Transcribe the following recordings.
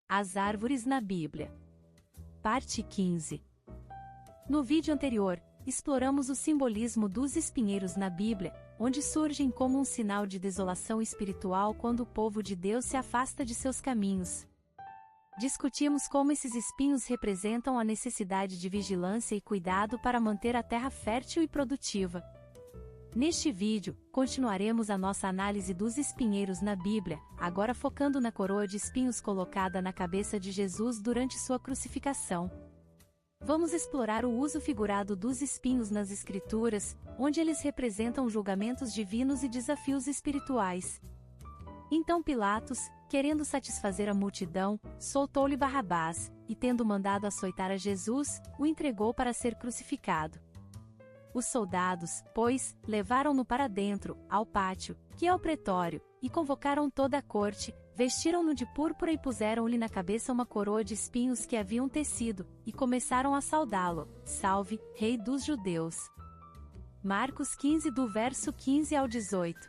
As árvores na Bíblia. Parte 15. No vídeo anterior, exploramos o simbolismo dos espinheiros na Bíblia, onde surgem como um sinal de desolação espiritual quando o povo de Deus se afasta de seus caminhos. Discutimos como esses espinhos representam a necessidade de vigilância e cuidado para manter a terra fértil e produtiva. Neste vídeo, continuaremos a nossa análise dos espinheiros na Bíblia, agora focando na coroa de espinhos colocada na cabeça de Jesus durante sua crucificação. Vamos explorar o uso figurado dos espinhos nas Escrituras, onde eles representam julgamentos divinos e desafios espirituais. Então Pilatos, querendo satisfazer a multidão, soltou-lhe Barrabás, e tendo mandado açoitar a Jesus, o entregou para ser crucificado. Os soldados, pois, levaram-no para dentro, ao pátio, que é o pretório, e convocaram toda a corte, vestiram-no de púrpura e puseram-lhe na cabeça uma coroa de espinhos que haviam tecido, e começaram a saudá-lo: Salve, Rei dos Judeus! Marcos 15 do verso 15 ao 18.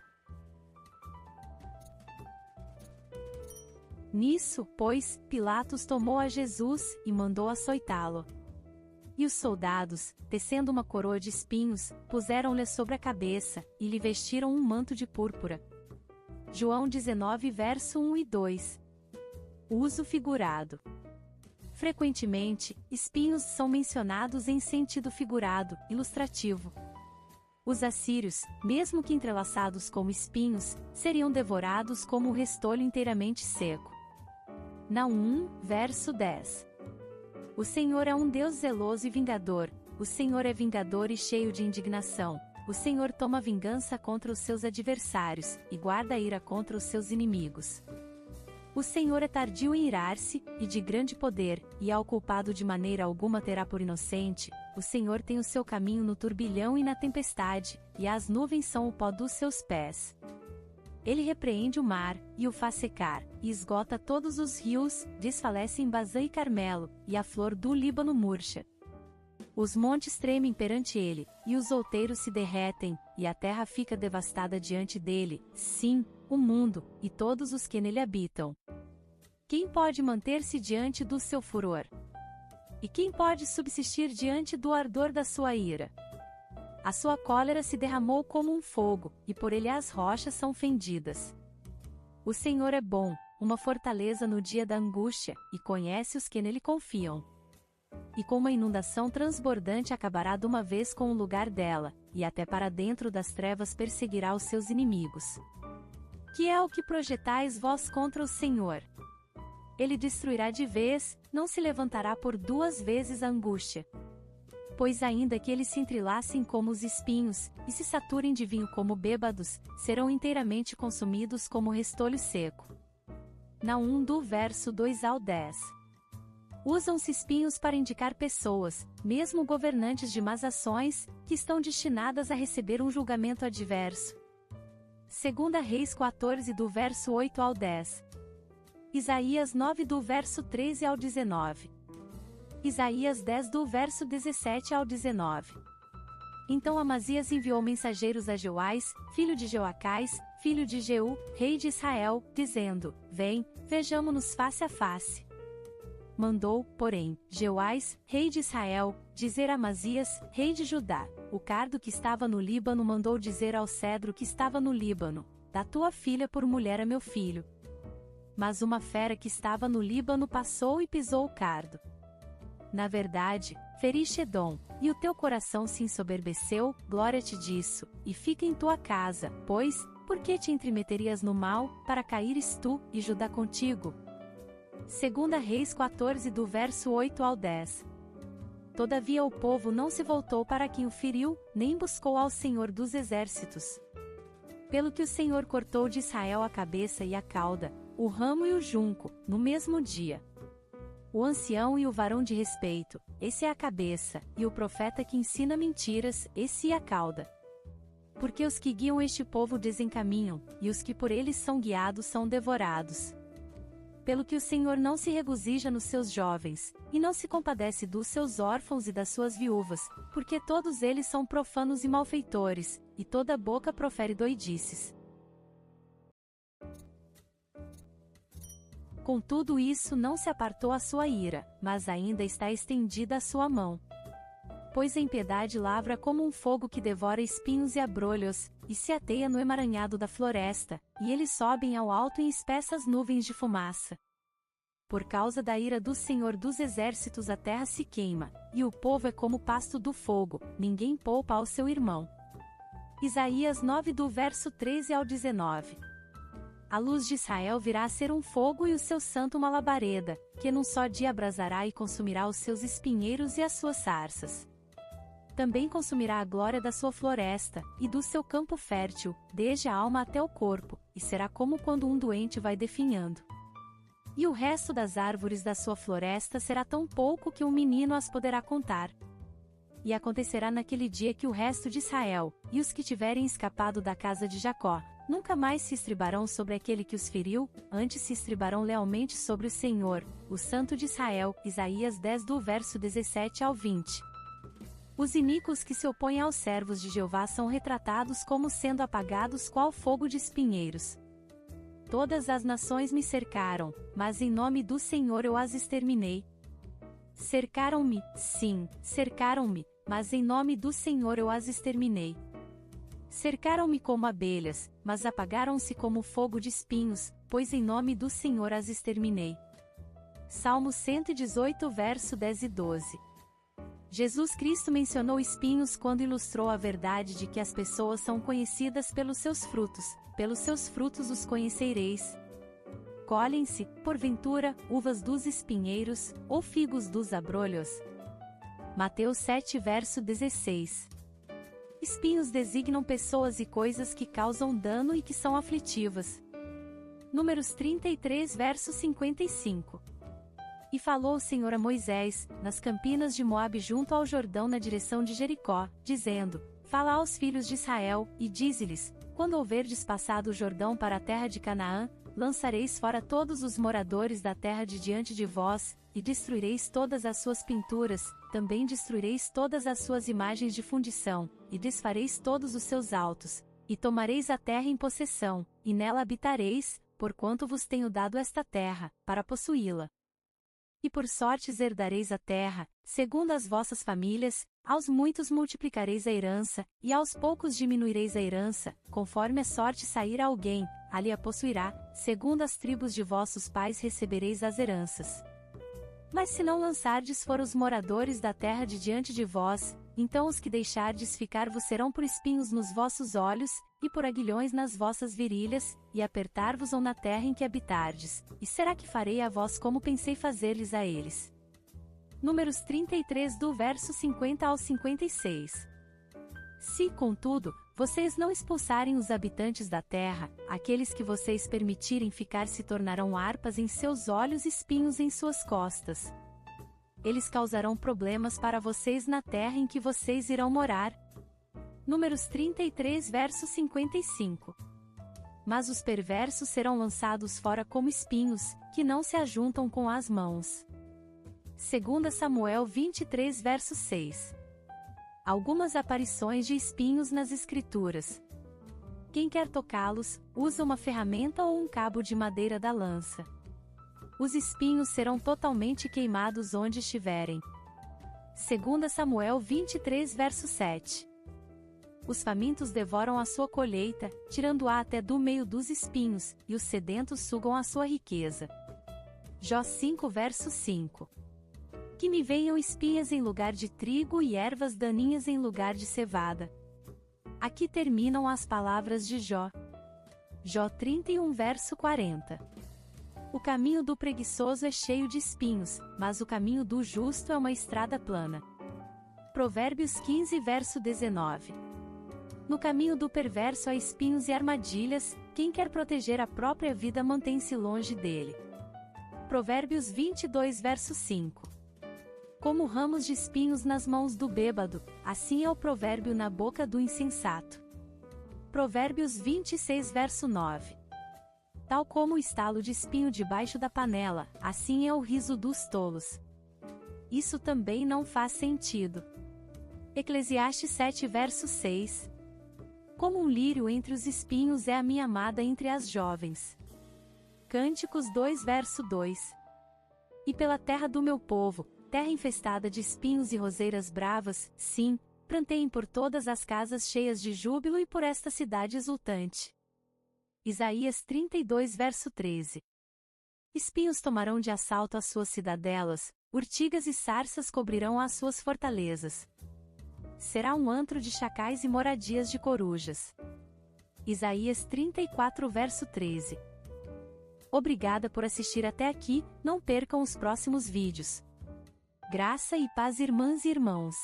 Nisso, pois, Pilatos tomou a Jesus, e mandou açoitá-lo. E os soldados, tecendo uma coroa de espinhos, puseram-lhe sobre a cabeça, e lhe vestiram um manto de púrpura. João 19 verso 1 e 2. Uso figurado. Frequentemente, espinhos são mencionados em sentido figurado, ilustrativo. Os assírios, mesmo que entrelaçados como espinhos, seriam devorados como o restolho inteiramente seco. Naum 1, verso 10. O Senhor é um Deus zeloso e vingador, o Senhor é vingador e cheio de indignação, o Senhor toma vingança contra os seus adversários, e guarda a ira contra os seus inimigos. O Senhor é tardio em irar-se, e de grande poder, e ao culpado de maneira alguma terá por inocente. O Senhor tem o seu caminho no turbilhão e na tempestade, e as nuvens são o pó dos seus pés. Ele repreende o mar, e o faz secar, e esgota todos os rios, desfalece em Bazã e Carmelo, e a flor do Líbano murcha. Os montes tremem perante ele, e os outeiros se derretem, e a terra fica devastada diante dele, sim, o mundo, e todos os que nele habitam. Quem pode manter-se diante do seu furor? E quem pode subsistir diante do ardor da sua ira? A sua cólera se derramou como um fogo, e por ele as rochas são fendidas. O Senhor é bom, uma fortaleza no dia da angústia, e conhece os que nele confiam. E com uma inundação transbordante acabará de uma vez com o lugar dela, e até para dentro das trevas perseguirá os seus inimigos. Que é o que projetais vós contra o Senhor? Ele destruirá de vez, não se levantará por duas vezes a angústia. Pois ainda que eles se entrelacem como os espinhos, e se saturem de vinho como bêbados, serão inteiramente consumidos como restolho seco. Naum do verso 2 ao 10. Usam-se espinhos para indicar pessoas, mesmo governantes de más ações, que estão destinadas a receber um julgamento adverso. 2 Reis 14 do verso 8 ao 10. Isaías 9 do verso 13 ao 19. Isaías 10 do verso 17 ao 19. Então Amazias enviou mensageiros a Joás, filho de Joacás, filho de Jeú, rei de Israel, dizendo: Vem, vejamo-nos face a face. Mandou, porém, Joás, rei de Israel, dizer a Amazias, rei de Judá: O cardo que estava no Líbano mandou dizer ao cedro que estava no Líbano: Dá tua filha por mulher a meu filho. Mas uma fera que estava no Líbano passou e pisou o cardo. Na verdade, feriste Edom, e o teu coração se ensoberbeceu, glória-te disso, e fica em tua casa, pois, por que te entremeterias no mal, para caíres tu, e Judá contigo? 2 Reis 14 do verso 8 ao 10. Todavia o povo não se voltou para quem o feriu, nem buscou ao Senhor dos exércitos. Pelo que o Senhor cortou de Israel a cabeça e a cauda, o ramo e o junco, no mesmo dia. O ancião e o varão de respeito, esse é a cabeça, e o profeta que ensina mentiras, esse é a cauda. Porque os que guiam este povo desencaminham, e os que por eles são guiados são devorados. Pelo que o Senhor não se regozija nos seus jovens, e não se compadece dos seus órfãos e das suas viúvas, porque todos eles são profanos e malfeitores, e toda boca profere doidices. Com tudo isso não se apartou a sua ira, mas ainda está estendida a sua mão. Pois em piedade lavra como um fogo que devora espinhos e abrolhos, e se ateia no emaranhado da floresta, e eles sobem ao alto em espessas nuvens de fumaça. Por causa da ira do Senhor dos Exércitos a terra se queima, e o povo é como pasto do fogo, ninguém poupa ao seu irmão. Isaías 9 do verso 13 ao 19. A luz de Israel virá a ser um fogo e o seu santo uma labareda, que num só dia abrasará e consumirá os seus espinheiros e as suas sarças. Também consumirá a glória da sua floresta, e do seu campo fértil, desde a alma até o corpo, e será como quando um doente vai definhando. E o resto das árvores da sua floresta será tão pouco que um menino as poderá contar. E acontecerá naquele dia que o resto de Israel, e os que tiverem escapado da casa de Jacó, nunca mais se estribarão sobre aquele que os feriu, antes se estribarão lealmente sobre o Senhor, o Santo de Israel. Isaías 10 do verso 17 ao 20. Os iníquos que se opõem aos servos de Jeová são retratados como sendo apagados qual fogo de espinheiros. Todas as nações me cercaram, mas em nome do Senhor eu as exterminei. Cercaram-me, sim, cercaram-me, mas em nome do Senhor eu as exterminei. Cercaram-me como abelhas, mas apagaram-se como fogo de espinhos, pois em nome do Senhor as exterminei. Salmo 118 verso 10 e 12. Jesus Cristo mencionou espinhos quando ilustrou a verdade de que as pessoas são conhecidas pelos seus frutos os conhecereis. Colhem-se, porventura, uvas dos espinheiros, ou figos dos abrolhos? Mateus 7 verso 16. Espinhos designam pessoas e coisas que causam dano e que são aflitivas. Números 33 verso 55. E falou o Senhor a Moisés, nas campinas de Moabe junto ao Jordão na direção de Jericó, dizendo: Fala aos filhos de Israel, e dize-lhes: Quando houverdes passado o Jordão para a terra de Canaã, lançareis fora todos os moradores da terra de diante de vós, e destruireis todas as suas pinturas, também destruireis todas as suas imagens de fundição, e desfareis todos os seus altos, e tomareis a terra em possessão, e nela habitareis, porquanto vos tenho dado esta terra, para possuí-la. E por sortes herdareis a terra, segundo as vossas famílias, aos muitos multiplicareis a herança, e aos poucos diminuireis a herança, conforme a sorte sair a alguém, ali a possuirá, segundo as tribos de vossos pais recebereis as heranças. Mas se não lançardes fora os moradores da terra de diante de vós, então os que deixardes ficar vos serão por espinhos nos vossos olhos, e por aguilhões nas vossas virilhas, e apertar-vos-ão na terra em que habitardes, e será que farei a vós como pensei fazer-lhes a eles? Números 33 do verso 50 ao 56. Se, contudo, vocês não expulsarem os habitantes da terra, aqueles que vocês permitirem ficar se tornarão harpas em seus olhos e espinhos em suas costas. Eles causarão problemas para vocês na terra em que vocês irão morar. Números 33 verso 55. Mas os perversos serão lançados fora como espinhos, que não se ajuntam com as mãos. 2 Samuel 23 verso 6. Algumas aparições de espinhos nas Escrituras. Quem quer tocá-los, usa uma ferramenta ou um cabo de madeira da lança. Os espinhos serão totalmente queimados onde estiverem. 2 Samuel 23 verso 7. Os famintos devoram a sua colheita, tirando-a até do meio dos espinhos, e os sedentos sugam a sua riqueza. Jó 5 verso 5. Que me venham espinhas em lugar de trigo e ervas daninhas em lugar de cevada. Aqui terminam as palavras de Jó. Jó 31 verso 40. O caminho do preguiçoso é cheio de espinhos, mas o caminho do justo é uma estrada plana. Provérbios 15 verso 19. No caminho do perverso há espinhos e armadilhas, quem quer proteger a própria vida mantém-se longe dele. Provérbios 22 verso 5. Como ramos de espinhos nas mãos do bêbado, assim é o provérbio na boca do insensato. Provérbios 26 verso 9. Tal como o estalo de espinho debaixo da panela, assim é o riso dos tolos. Isso também não faz sentido. Eclesiastes 7 verso 6. Como um lírio entre os espinhos é a minha amada entre as jovens. Cânticos 2 verso 2. E pela terra do meu povo, terra infestada de espinhos e roseiras bravas, sim, pranteiem por todas as casas cheias de júbilo e por esta cidade exultante. Isaías 32 verso 13. Espinhos tomarão de assalto as suas cidadelas, urtigas e sarças cobrirão as suas fortalezas. Será um antro de chacais e moradias de corujas. Isaías 34 verso 13. Obrigada por assistir até aqui, não percam os próximos vídeos. Graça e paz, irmãs e irmãos.